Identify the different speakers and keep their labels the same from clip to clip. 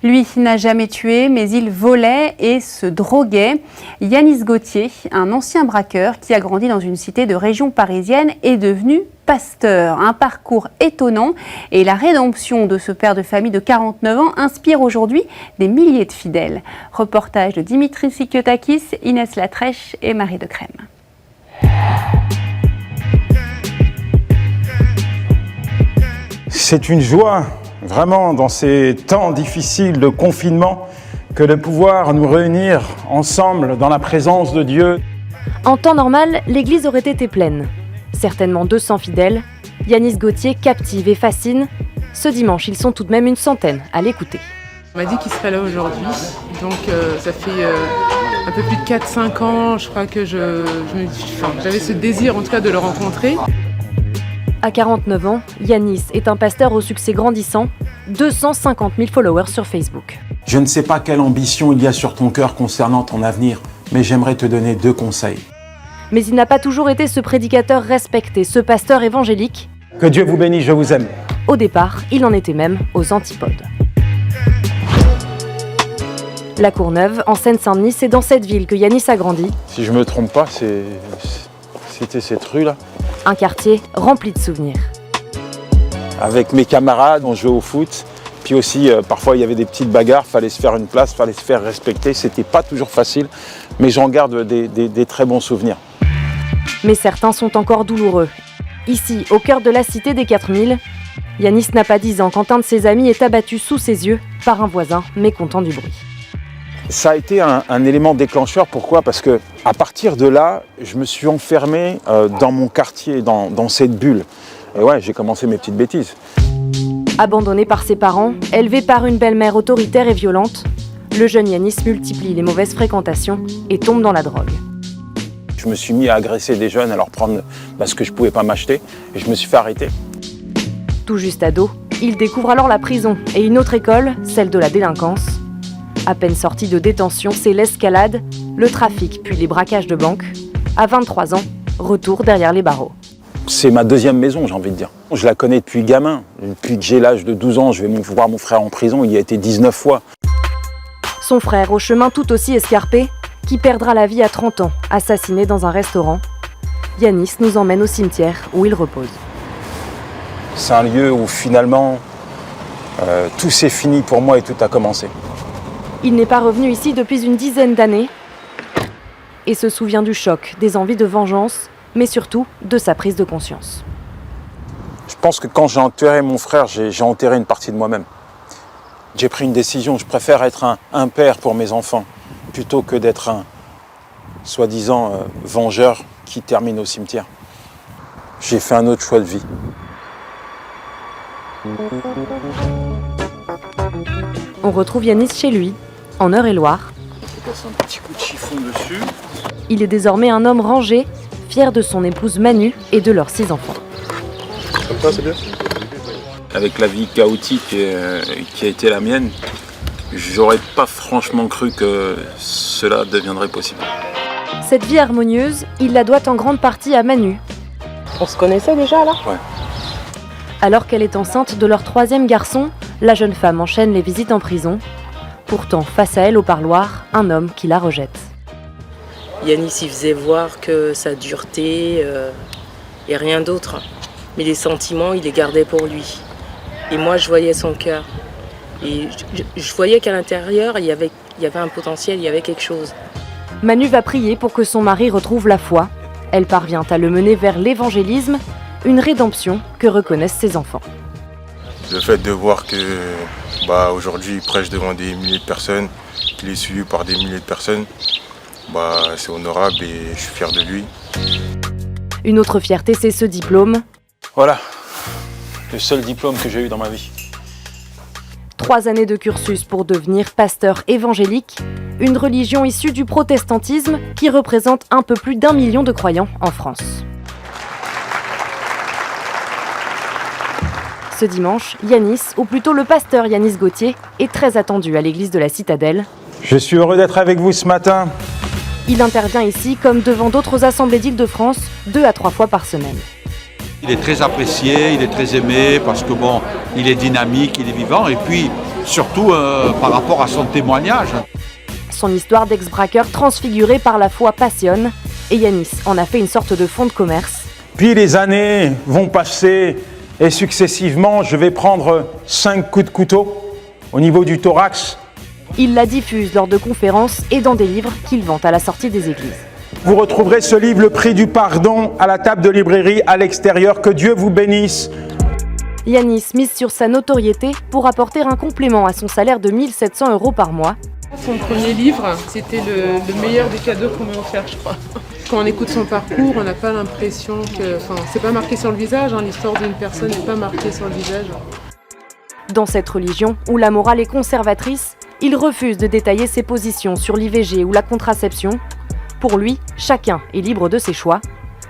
Speaker 1: Lui n'a jamais tué, mais il volait et se droguait. Yanis Gauthier, un ancien braqueur qui a grandi dans une cité de région parisienne, est devenu pasteur. Un parcours étonnant et la rédemption de ce père de famille de 49 ans inspire aujourd'hui des milliers de fidèles. Reportage de Dimitri Sikiotakis, Inès Latrèche et Marie de Crème.
Speaker 2: C'est une joie, vraiment, dans ces temps difficiles de confinement, que de pouvoir nous réunir ensemble dans la présence de Dieu.
Speaker 3: En temps normal, l'église aurait été pleine. Certainement 200 fidèles. Yanis Gauthier captive et fascine. Ce dimanche, ils sont tout de même une centaine à l'écouter.
Speaker 4: On m'a dit qu'il serait là aujourd'hui, donc ça fait un peu plus de 4-5 ans, je crois que j'avais ce désir en tout cas de le rencontrer.
Speaker 3: À 49 ans, Yanis est un pasteur au succès grandissant, 250 000 followers sur Facebook.
Speaker 2: Je ne sais pas quelle ambition il y a sur ton cœur concernant ton avenir, mais j'aimerais te donner 2 conseils.
Speaker 3: Mais il n'a pas toujours été ce prédicateur respecté, ce pasteur évangélique.
Speaker 2: Que Dieu vous bénisse, je vous aime.
Speaker 3: Au départ, il en était même aux antipodes. La Courneuve, en Seine-Saint-Denis, c'est dans cette ville que Yanis a grandi.
Speaker 2: Si je me trompe pas, c'était cette rue-là.
Speaker 3: Un quartier rempli de souvenirs.
Speaker 2: Avec mes camarades, on jouait au foot. Puis aussi, parfois, il y avait des petites bagarres, fallait se faire une place, fallait se faire respecter. C'était pas toujours facile, mais j'en garde des très bons souvenirs.
Speaker 3: Mais certains sont encore douloureux. Ici, au cœur de la cité des 4000, Yanis n'a pas 10 ans quand un de ses amis est abattu sous ses yeux par un voisin mécontent du bruit.
Speaker 2: Ça a été un élément déclencheur. Pourquoi ? Parce que à partir de là, je me suis enfermé dans mon quartier, dans cette bulle. Et ouais, j'ai commencé mes petites bêtises.
Speaker 3: Abandonné par ses parents, élevé par une belle-mère autoritaire et violente, le jeune Yanis multiplie les mauvaises fréquentations et tombe dans la drogue.
Speaker 2: Je me suis mis à agresser des jeunes, à leur prendre ce que je ne pouvais pas m'acheter, et je me suis fait arrêter.
Speaker 3: Tout juste ado, il découvre alors la prison et une autre école, celle de la délinquance. À peine sorti de détention, c'est l'escalade, le trafic puis les braquages de banques. À 23 ans, retour derrière les barreaux.
Speaker 2: C'est ma deuxième maison, j'ai envie de dire. Je la connais depuis gamin. Depuis que j'ai l'âge de 12 ans, je vais voir mon frère en prison, il y a été 19 fois.
Speaker 3: Son frère, au chemin tout aussi escarpé, qui perdra la vie à 30 ans, assassiné dans un restaurant. Yanis nous emmène au cimetière où il repose.
Speaker 2: C'est un lieu où finalement, tout s'est fini pour moi et tout a commencé.
Speaker 3: Il n'est pas revenu ici depuis une dizaine d'années et se souvient du choc, des envies de vengeance, mais surtout de sa prise de conscience.
Speaker 2: Je pense que quand j'ai enterré mon frère, j'ai enterré une partie de moi-même. J'ai pris une décision, je préfère être un père pour mes enfants, plutôt que d'être un soi-disant vengeur qui termine au cimetière. J'ai fait un autre choix de vie.
Speaker 3: On retrouve Yanis chez lui, en Eure-et-Loire.
Speaker 2: Je passe un petit coup de chiffon dessus.
Speaker 3: Il est désormais un homme rangé, fier de son épouse Manu et de leurs 6 enfants.
Speaker 5: Comme ça, c'est bien.
Speaker 2: Avec la vie chaotique qui a été la mienne, j'aurais pas franchement cru que cela deviendrait possible.
Speaker 3: Cette vie harmonieuse, il la doit en grande partie à Manu.
Speaker 4: On se connaissait déjà là ?
Speaker 2: Ouais.
Speaker 3: Alors qu'elle est enceinte de leur 3e garçon, la jeune femme enchaîne les visites en prison. Pourtant, face à elle au parloir, un homme qui la rejette.
Speaker 6: Yanis, il faisait voir que sa dureté et rien d'autre. Mais les sentiments, il les gardait pour lui. Et moi, je voyais son cœur. Et je voyais qu'à l'intérieur, il y avait un potentiel, il y avait quelque chose.
Speaker 3: Manu va prier pour que son mari retrouve la foi. Elle parvient à le mener vers l'évangélisme, une rédemption que reconnaissent ses enfants.
Speaker 5: Le fait de voir que aujourd'hui il prêche devant des milliers de personnes, qu'il est suivi par des milliers de personnes, c'est honorable et je suis fier de lui.
Speaker 3: Une autre fierté, c'est ce diplôme.
Speaker 2: Voilà, le seul diplôme que j'ai eu dans ma vie.
Speaker 3: 3 années de cursus pour devenir pasteur évangélique, une religion issue du protestantisme qui représente un peu plus d'1 million de croyants en France. Ce dimanche, Yanis, ou plutôt le pasteur Yanis Gauthier, est très attendu à l'église de la Citadelle.
Speaker 2: Je suis heureux d'être avec vous ce matin.
Speaker 3: Il intervient ici comme devant d'autres assemblées d'Île-de-France 2 à 3 fois par semaine.
Speaker 7: Il est très apprécié, il est très aimé parce que bon, il est dynamique, il est vivant et puis surtout par rapport à son témoignage.
Speaker 3: Son histoire d'ex-braqueur transfigurée par la foi passionne et Yanis en a fait une sorte de fonds de commerce.
Speaker 2: Puis les années vont passer et successivement, je vais prendre 5 coups de couteau au niveau du thorax.
Speaker 3: Il la diffuse lors de conférences et dans des livres qu'il vend à la sortie des églises.
Speaker 2: Vous retrouverez ce livre, Le prix du pardon, à la table de librairie à l'extérieur. Que Dieu vous bénisse.
Speaker 3: Yanis mise sur sa notoriété pour apporter un complément à son salaire de 1 700 € par mois.
Speaker 4: Son premier livre, c'était le meilleur des cadeaux qu'on m'a offert, je crois. Quand on écoute son parcours, on n'a pas l'impression que... Enfin, c'est pas marqué sur le visage, hein, l'histoire d'une personne n'est pas marquée sur le visage.
Speaker 3: Dans cette religion, où la morale est conservatrice, il refuse de détailler ses positions sur l'IVG ou la contraception. Pour lui, chacun est libre de ses choix.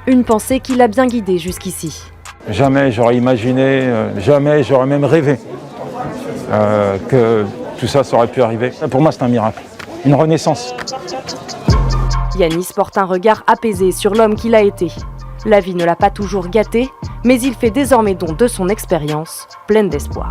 Speaker 3: Une pensée qui l'a bien guidé jusqu'ici.
Speaker 2: Jamais j'aurais imaginé, jamais j'aurais même rêvé que tout ça aurait pu arriver. Pour moi, c'est un miracle, une renaissance.
Speaker 3: Yanis porte un regard apaisé sur l'homme qu'il a été. La vie ne l'a pas toujours gâté, mais il fait désormais don de son expérience, pleine d'espoir.